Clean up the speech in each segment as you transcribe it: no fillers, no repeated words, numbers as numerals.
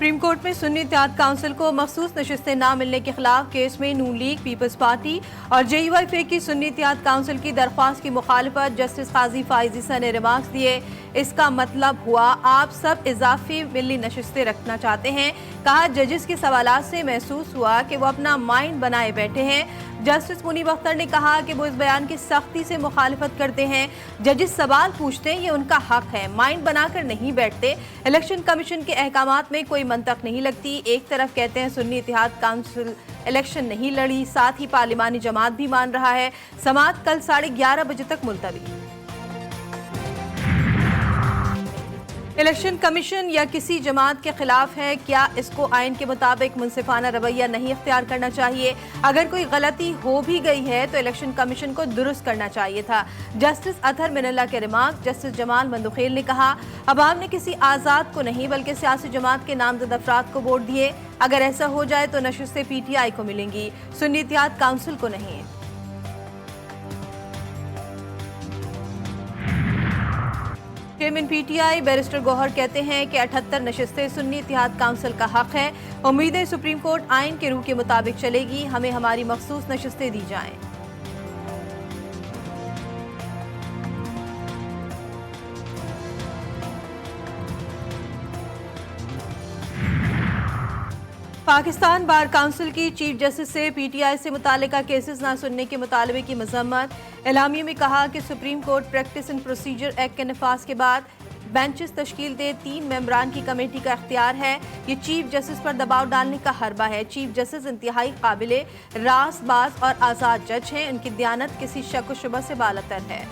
Supreme court में सुन्नी इत्तेहाद council को मखसूस नशिस्तें न मिलने के खिलाफ केस में नून लीग, पीपल्स पार्टी और JUIF की सुन्नी इत्तेहाद काउंसिल की दरख्वास्त की मुखालफत जस्टिस काजी फाइज़ ने रिमार्क्स दिए। इसका मतलब हुआ आप सब इजाफी मिली नशिस्तें रखना चाहते हैं। कहा जजेस के सवालात से महसूस हुआ कि वो अपना माइंड बनाए बैठे हैं। जस्टिस मुनीब अख्तर ने कहा कि वो इस बयान की सख्ती से मुखालफत करते हैं। जजेस सवाल पूछते हैं, ये उनका हक है, माइंड बनाकर नहीं बैठते। इलेक्शन कमीशन के अहकामात में कोई मंतक नहीं लगती। एक तरफ कहते हैं सुन्नी इत्तेहाद काउंसिल इलेक्शन नहीं लड़ी, साथ ही पार्लिमानी जमात भी मान रहा है। समाअत कल 11:30 बजे तक मुलतवी। इलेक्शन कमीशन या किसी जमात के खिलाफ है क्या? इसको आइन के मुताबिक मुनसिफाना रवैया नहीं इख्तियार करना चाहिए। अगर कोई गलती हो भी गई है तो इलेक्शन कमीशन को दुरुस्त करना चाहिए था। जस्टिस अतहर मिनल्ला के रिमार्क। जस्टिस जमाल मंदुखेल ने कहा अवाम ने किसी आज़ाद को नहीं बल्कि सियासी जमात के नामजद अफराद को वोट दिए। अगर ऐसा हो जाए तो नशिस्तें PTI को मिलेंगी, सुन्नी इत्तेहाद काउंसिल को नहीं। चेयरमैन PTI बैरिस्टर गौहर कहते हैं कि 78 नशिस्तें सुन्नी इत्तेहाद काउंसिल का हक है। उम्मीदें सुप्रीम कोर्ट आइन के रूह के मुताबिक चलेगी। हमें हमारी मखसूस नशिस्तें दी जाएं। पाकिस्तान बार काउंसिल की चीफ जस्टिस से PTI से मुतालिका केसेस न सुनने के मुतालबे की मजम्मत। एलामिया में कहा कि supreme court practice and procedure act के नफाज के बाद बेंचेस तश्कील दे 3 मेंबरान की कमेटी का इख्तियार है। ये चीफ जस्टिस पर दबाव डालने का हरबा है। चीफ जस्टिस इंतहाई काबिले रासबाज और आज़ाद जज हैं। उनकी दयानत किसी शक व शुबा से बालातर है।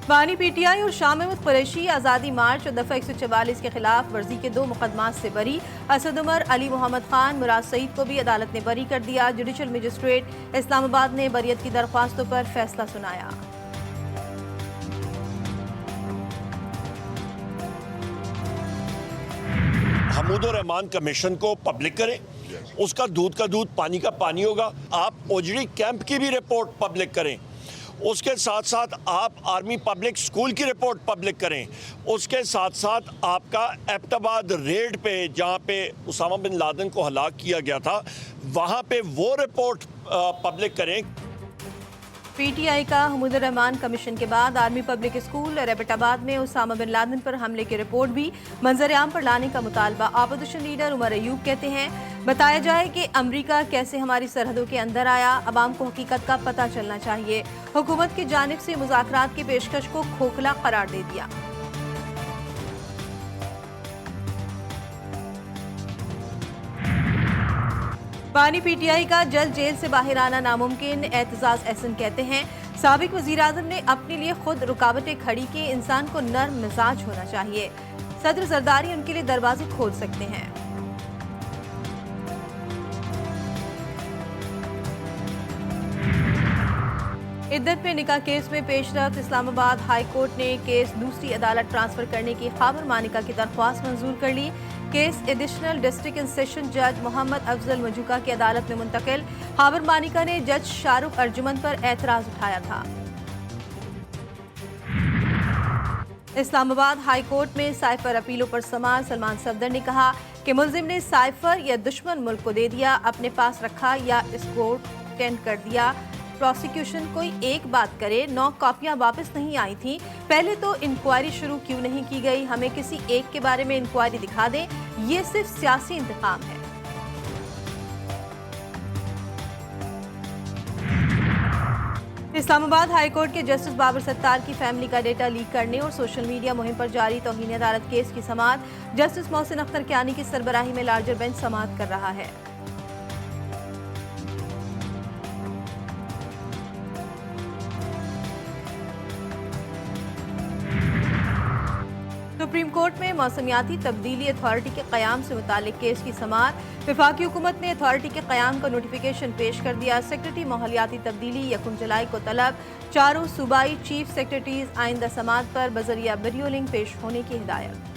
बानी PTI और शाह महमूद कुरैशी आज़ादी मार्च और दफ़ा 144 के खिलाफ वर्जी के 2 मुकदमात से बरी। असद उमर, अली मोहम्मद खान, मुराद सईद को भी अदालत ने बरी कर दिया। जुडिशल मजिस्ट्रेट इस्लामाबाद ने बरियत की दरख्वास्तों पर फैसला सुनाया। हमूदुर रहमान कमीशन को पब्लिक करें, उसका दूध का दूध पानी का पानी होगा। आप ओजड़ी कैंप की भी रिपोर्ट पब्लिक करें, उसके साथ साथ आप आर्मी पब्लिक स्कूल की रिपोर्ट पब्लिक करें, उसके साथ साथ आपका एबटाबाद रेड पे जहाँ पे उसामा बिन लादेन को हलाक किया गया था वहाँ पे वो रिपोर्ट पब्लिक करें। PTI का हमूदुर रहमान कमीशन के बाद आर्मी पब्लिक स्कूल और एबटाबाद में उसामा बिन लादेन पर हमले की रिपोर्ट भी मंजर आम पर लाने का मुतालबा। अपोजिशन लीडर उमर अयूब कहते हैं बताया जाए कि अमरीका कैसे हमारी सरहदों के अंदर आया। अवाम को हकीकत का पता चलना चाहिए। हुकूमत की जानिब से मुज़ाकरात की पेशकश को खोखला करार दे दिया। बानी PTI का जल्द जेल से बाहर आना नामुमकिन। एतजाज एहसन कहते हैं साबिक वज़ीर आज़म ने अपने लिए खुद रुकावटें खड़ी की। इंसान को नर्म मिजाज होना चाहिए। सदर जरदारी उनके लिए दरवाजे खोल सकते हैं। इद्दत में निकाह केस में पेशरफ्त। इस्लामाबाद हाई कोर्ट ने केस दूसरी अदालत ट्रांसफर करने की खाबर मानिका की दरख्वास्त मंजूर कर ली। Case additional district and session जज मोहम्मद अफजल मजूका की अदालत में मुंतकिल। खाबर मानिका ने जज शाहरुख अर्जुमन पर एतराज उठाया था। इस्लामाबाद हाई कोर्ट में साइफर अपीलों पर समाअत। सलमान सफदर ने कहा कि मुल्जिम ने साइफर या दुश्मन मुल्क को दे दिया, अपने पास रखा या इसको टेंड कर दिया। प्रोसिक्यूशन कोई एक बात करे, 9 कॉपियां वापस नहीं आई थी। पहले तो इंक्वायरी शुरू क्यों नहीं की गई? हमें किसी एक के बारे में इंक्वायरी दिखा दें। ये सिर्फ सियासी इंतकाम है। इस्लामाबाद हाई कोर्ट के जस्टिस बाबर सत्तार की फैमिली का डेटा लीक करने और सोशल मीडिया मुहिम पर जारी तौहीन अदालत केस की समाअत। जस्टिस मोहसिन अख्तर कियानी की सरबराही में लार्जर बेंच समाअत कर रहा है। सुप्रीम कोर्ट में मौसमियाती तब्दीली अथॉरिटी के क़याम से मुतालिक केस की समाअत। वफाकी हुकूमत ने अथॉरिटी के क़याम का नोटिफिकेशन पेश कर दिया। सेक्रेटरी माहौलियाती तब्दीली 1 जुलाई को तलब। चारों सूबाई चीफ सेक्रेटरीज आइंदा समाअत पर बजरिया वीडियो लिंक पेश होने की हिदायत।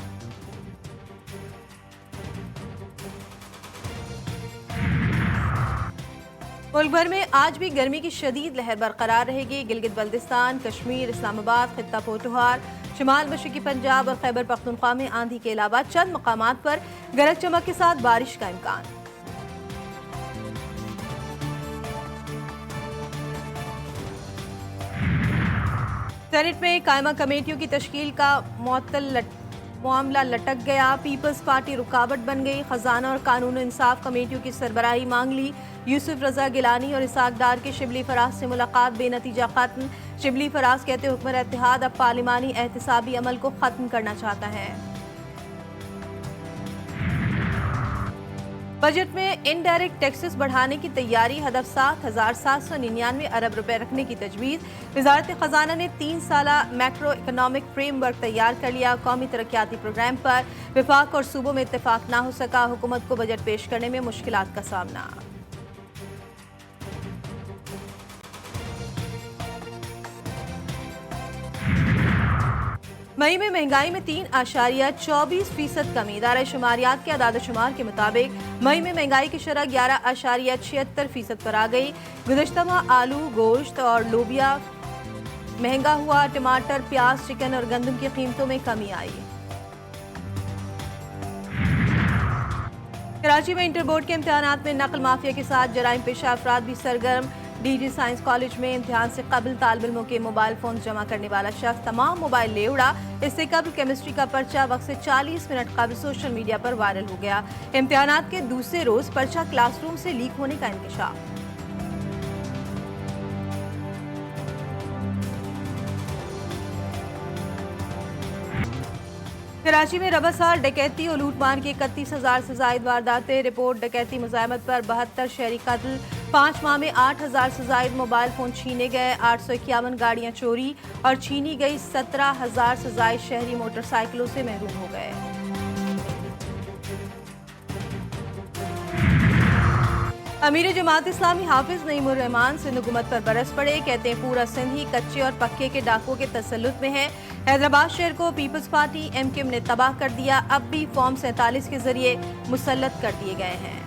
मुल्क भर में आज भी गर्मी की शदीद लहर बरकरार रहेगी। गिलगित बल्तिस्तान, कश्मीर, इस्लामाबाद, खित्ता पोठोहार, शुमाल मशरकी पंजाब और खैबर पख्तूनख्वा में आंधी के अलावा चंद मकामात पर गरज चमक के साथ बारिश का इम्कान। सेनेट में कायमा कमेटियों की तश्कील का मामला लटक गया। पीपल्स पार्टी रुकावट बन गई। खजाना और कानून इंसाफ कमेटियों की सरबराही मांग ली। यूसुफ रजा गिलानी और इसाक डार की शिबली फराज से मुलाकात बेनतीजा खत्म। शिबली फराज कहते हुक्मरान इत्तेहाद अब पार्लिमानी एहतसाबी अमल को खत्म करना चाहता है। बजट में इनडायरेक्ट टैक्सेस बढ़ाने की तैयारी। हदफ 7,799 अरब रुपए रखने की तजवीज़। वजारत खजाना ने 3 साला मैक्रो इकोनॉमिक फ्रेमवर्क तैयार कर लिया। कौमी तरक्याती प्रोग्राम पर विफाक और सूबों में इत्तेफाक ना हो सका। हुकूमत को बजट पेश करने में मुश्किलात का सामना। मई में महंगाई में 3.24% कमी। इदारा शुमारियात के आदाद शुमार के मुताबिक मई में महंगाई की शरह 11.76% पर आ गई। गुज़श्ता माह आलू, गोश्त और लोबिया महंगा हुआ। टमाटर, प्याज, चिकन और गंदम की कीमतों में कमी आई। कराची में इंटर बोर्ड के इम्तिहानात में नकल माफिया के साथ जराइम पेशा अफराद भी सरगर्म। डीडी साइंस कॉलेज में इम्तिहान से कबल तालिब इल्मों के मोबाइल फोन जमा करने वाला शख्स तमाम मोबाइल ले उड़ा। इससे कबल केमिस्ट्री का पर्चा वक्त से 40 मिनट कबल सोशल मीडिया पर वायरल हो गया। इम्तिहानात के दूसरे रोज पर्चा क्लासरूम से लीक होने का इंकशाफ। कराची में रबासार डकैती और लूटमार की 31,000 से जायद वारदातें। रिपोर्ट डकैती मुज़ाहमत पर 72 शहरी कत्ल। 5 माह में 8,000 से जायद मोबाइल फोन छीने गए। 851 गाड़ियां चोरी और छीनी गई। 17,000 से जायद शहरी मोटरसाइकिलों से महरूम हो गए। अमीर जमात इस्लामी हाफिज नईमुर रहमान सिंध हुकूमत पर बरस पड़े। कहते हैं पूरा सिंध ही कच्चे और पक्के के डाकुओं के तसल्लुत में है। हैदराबाद शहर को पीपल्स पार्टी एमकेएम ने तबाह कर दिया। अब भी फॉर्म 47 के जरिए मुसल्लत कर दिए गए हैं।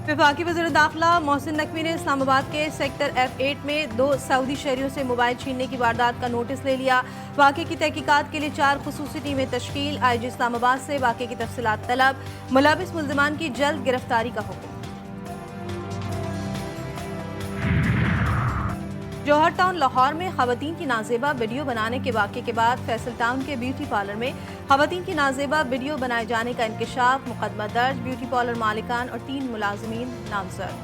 वफाकी वज़ीर दाखिला मोहसिन नकवी ने इस्लामाबाद के सेक्टर F8 में 2 सऊदी शहरियों से मोबाइल छीनने की वारदात का नोटिस ले लिया। वाक़े की तहकीकात के लिए 4 खुसूसी टीमें तश्कील। आईजी इस्लामाबाद से वाक़े की तफसीलात तलब। मुलविस मुल्ज़िमान की जल्द गिरफ्तारी का हुक्म। जौहर टाउन लाहौर में खवातीन की नाजेबा वीडियो बनाने के वाक़े के बाद फैसल टाउन के ब्यूटी पार्लर में खवातीन की नाजेबा वीडियो बनाए जाने का इंकशाफ। मुकदमा दर्ज। ब्यूटी पार्लर मालिकान और 3 मुलाजिमीन नामजद।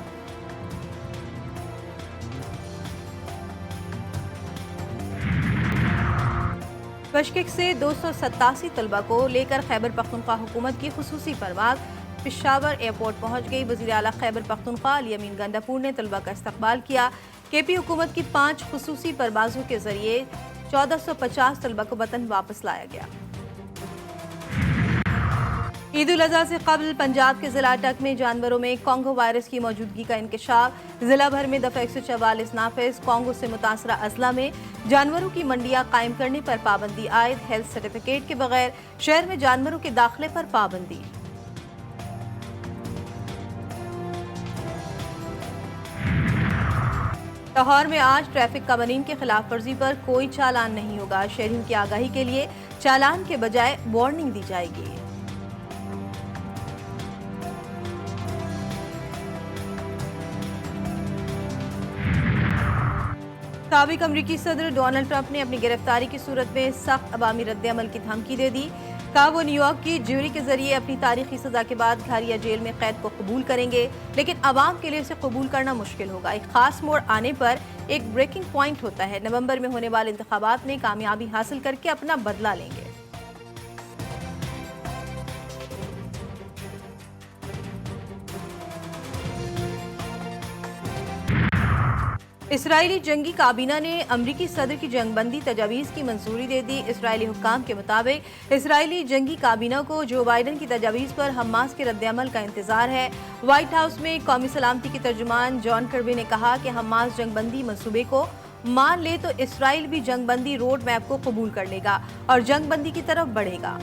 बशकिक से 287 तलबा को लेकर खैबर पख्तूनख्वा हुकूमत की खुसूसी परवाज़ पेशावर एयरपोर्ट पहुंच गई। वज़ीर आला खैबर पख्तूनख्वा अली अमीन गंडापुर ने तलबा का इस्तकबाल किया। केपी हुकूमत की 5 खुसूसी परवाज़ों के जरिए 1450 तलबा को वतन वापस लाया गया। ईद उल अज़हा से कबल पंजाब के जिला अटक में जानवरों में कॉन्गो वायरस की मौजूदगी का इंकशाफ। जिला भर में दफ़ा 144 नाफिज। कॉन्गो से मुतासरा अजला में जानवरों की मंडियां कायम करने पर पाबंदी आयद। हेल्थ सर्टिफिकेट के बगैर शहर में जानवरों के दाखिले पर पाबंदी। लाहौर में आज ट्रैफिक कवानीन के खिलाफ वर्जी पर कोई चालान नहीं होगा। शहरियों की आगाही के लिए चालान के बजाय वार्निंग दी जाएगी। साबिक अमरीकी सदर डोनाल्ड ट्रंप ने अपनी गिरफ्तारी की सूरत में सख्त अवामी रद्द-ए-अमल की धमकी दे दी। कहा वो न्यूयॉर्क की ज्यूरी के जरिए अपनी तारीखी सजा के बाद घर या जेल में कैद को कबूल करेंगे, लेकिन अवाम के लिए इसे कबूल करना मुश्किल होगा। एक खास मोड़ आने पर एक ब्रेकिंग पॉइंट होता है। नवंबर में होने वाले इंतखाबात में कामयाबी हासिल करके अपना बदला लेंगे। इसराइली जंगी काबीना ने अमरीकी सदर की जंगबंदी तजावीज़ की मंजूरी दे दी। इसराइली हुक्काम के मुताबिक इसराइली जंगी काबीना को जो बाइडन की तजावीज़ पर हमास के रद्द-ए-अमल का इंतजार है। व्हाइट हाउस में कौमी सलामती की तर्जुमान जॉन कर्बी ने कहा कि हमास जंगबंदी मंसूबे को मान ले तो इसराइल भी जंगबंदी रोड मैप को कबूल कर लेगा और जंगबंदी की तरफ बढ़ेगा।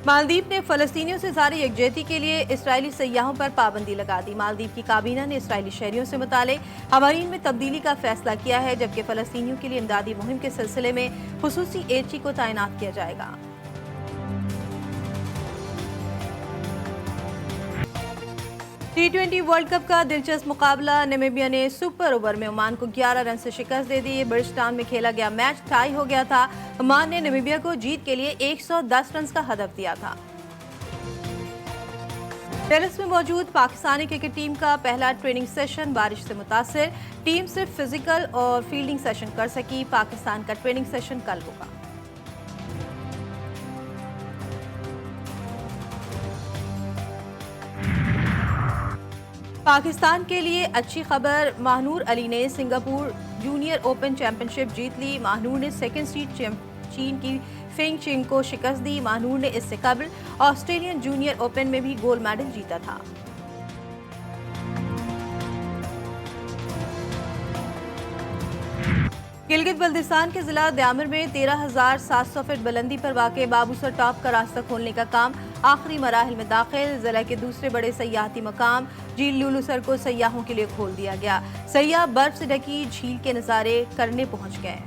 मालदीव ने फलस्तीनियों से जारी यकजहती के लिए इसराइली सयाहों पर पाबंदी लगा दी। मालदीव की काबीना ने इसराइली शहरियों से मुतालिक हवारीन में तब्दीली का फैसला किया है, जबकि फलस्तीनियों के लिए इमदादी मुहिम के सिलसिले में खुसूसी एजेंसी को तैनात किया जाएगा। T20 वर्ल्ड कप का दिलचस्प मुकाबला। नामीबिया ने सुपर ओवर में ओमान को 11 रन से शिकस्त दे दी। ब्रिजटाउन में खेला गया मैच टाई हो गया था। ओमान ने नामीबिया को जीत के लिए 110 रन का हदफ दिया था। टेरिस में मौजूद पाकिस्तानी क्रिकेट टीम का पहला ट्रेनिंग सेशन बारिश से मुतासिर। टीम सिर्फ फिजिकल और फील्डिंग सेशन कर सकी। पाकिस्तान का ट्रेनिंग सेशन कल होगा। पाकिस्तान के लिए अच्छी खबर, महानूर अली ने सिंगापुर जूनियर ओपन चैंपियनशिप जीत ली। महानूर ने सेकंड सीड चीन की फेंग चिंग को शिकस्त दी। महानूर ने इससे कबल ऑस्ट्रेलियन जूनियर ओपन में भी गोल्ड मेडल जीता था। गिलगित बल्तिस्तान के जिला द्यामर में 13,700 फीट बुलंदी पर वाक़े बाबूसर टॉप का रास्ता खोलने का काम आखिरी मराहिल में दाखिल। जिला के दूसरे बड़े सयाहती मकाम झील लुलुसर को सयाहों के लिए खोल दिया गया। सयाह बर्फ से ढकी झील के नज़ारे करने पहुंच गए।